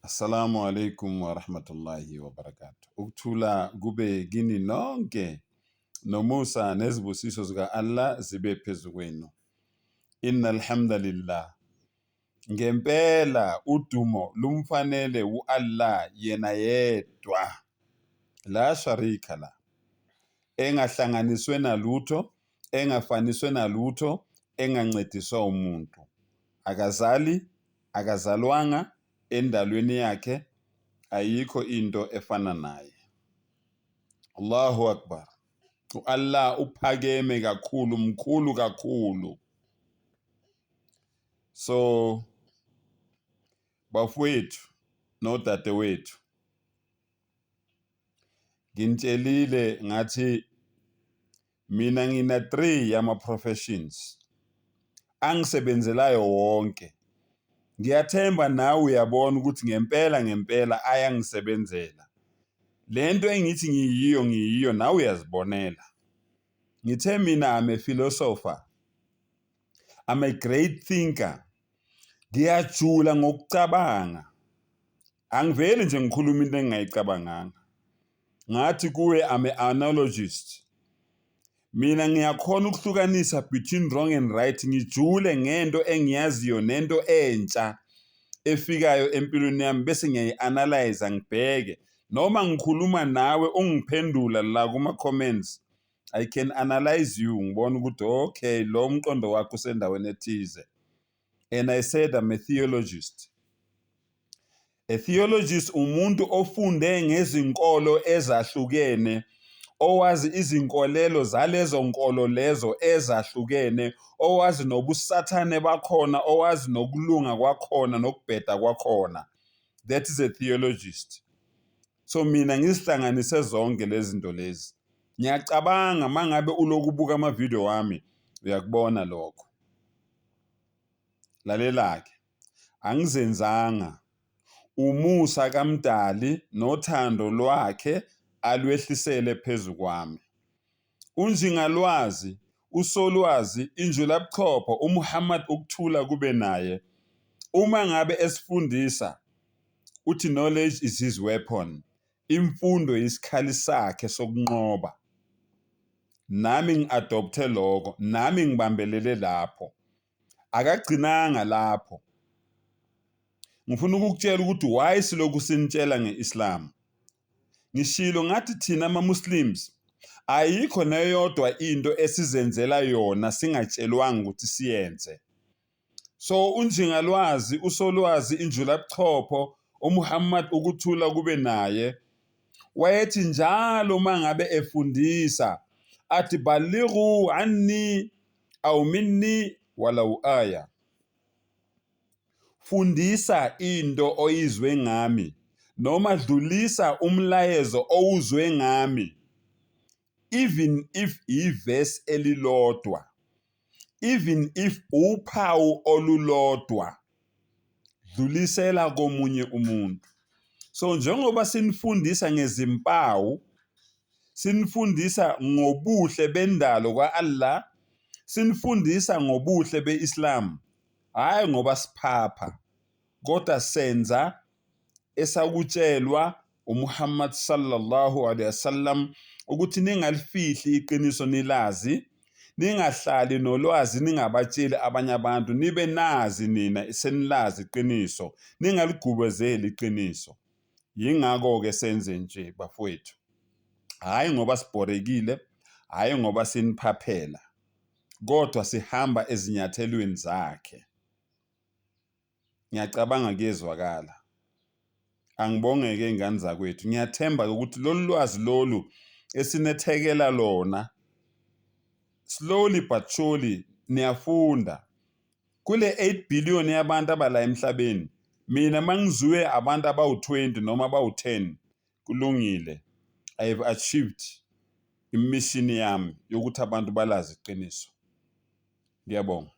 Assalamu alaikum wa rahmatullahi wa barakatuh. Ukuthula kube kini nonke nomusa nezibusiso zika Allah zibe phezu kwenu. Innal hamdalillah. Ngempela udumo lumfanele uAllah yena yedwa. La sharika la. Engahlanganiswe nalutho, engafaniswe nalutho, engancediswa umuntu. Akazali, akazalwanga endalweni yakhe, ayikho into efana naye. Allahu Akbar. Allah uphakeme kakhulu, mkhulu kakhulu. So bafowethu nodadewethu, ngintshelile ngathi mina ngina 3 yama professions angisebenzelayo wonke. Ngiyathemba nawe uyabona ukuthi ngempela ayangisebenzela. Lento engithi ngiyiyo nawe uyazibonela. Ngithe mina I'm a philosopher. I'm a great thinker. Ngiyajula ngokucabanga. Angiveli nje ngikhuluma into engingayicabanganga. Ngathi kuwe I'm an analogist. Mina ngiyakhona ukuhlukanisa between wrong and right, ngijule ngento engiyaziyo nento entsha efikayo empilweni yami bese ngiyayianalyze ngibheke. Noma ngikhuluma nawe ungiphendula la kuma comments, I can analyze you ngibona ukuthi okay lo mqondo wakho usendaweni ethize. And I said I'm a theologist. A theologist umuntu ofunde ngezinkolo ezahlukene, owazi izinkolelo zalezo nkolo lezo ezahlukene, owazi nobusathane bakhona, owazi nokulunga kwakhona nokubheda kwakhona. That is a theologist. So mina ngizihlanganise zonke lezi zinto lezi. Ngiyacabanga mangabe ulokubuka ama video wami uyakubona lokho. Lalelake, angizenzanga. Umusa kaMdali nothando lwakhe alwehlisele phezu kwami. Unjingalwazi, usolwazi, injulabuchopho, uMuhammad ukuthula kube naye. Uma ngabe esifundisa, uthi knowledge is his weapon. Imfundo isikhali sakhe sokunqoba. Nami ngi-adopte lokho, nami ngibambelele lapho. Akagcinanga lapho. Ngifuna ukukutshela ukuthi why siloku sinitshela ngeIslam. Ngishilo ngathi thina ama-Muslims ayikho neyodwa into esizenzela yona singatshelwanga ukuthi siyenze. So unjingalwazi, usolwazi, injulabuchopho, uMuhammad ukuthula kube naye, wayethi njalo mangabe efundisa athi balighu anni aw minni walau aya. Fundisa into oyizwe ngami noma dlulisa umlayezo owuzwe ngami, even if iverse elilodwa, even if uphawu olulodwa, dlulisela komunye umuntu. So njengoba sinifundisa ngezimpawu, sinifundisa ngobuhle bendalo kaAllah, sinifundisa ngobuhle beIslam, hayi ngoba siphapha, kodwa senza esakutshelwa uMuhammad sallallahu alaihi wasallam ukuthi ningalifihli iqiniso nilazi, ningahlali nolwazi ningabatsheli abanye abantu, nibe nazi nina senilazi iqiniso, ningaligubezeli iqiniso. Yingakho ke senze nje bafowethu. Hayi ngoba siborekile, hayi ngoba siniphaphela, kodwa sihamba ezinyathelweni zakhe. Ngiyacabanga kuyezwakala. Angibongeke ingane zakwethu. Ngiyathemba ukuthi lolu lwazi lolu esinethekela lona, slowly but surely niyafunda. Kule 8 billion yabantu abala emhlabeni, mina mangizwe abantu abawu20 noma abawu10, kulungile. I have achieved imission yami yokuthi abantu balazi iqiniso. Ngiyabonga.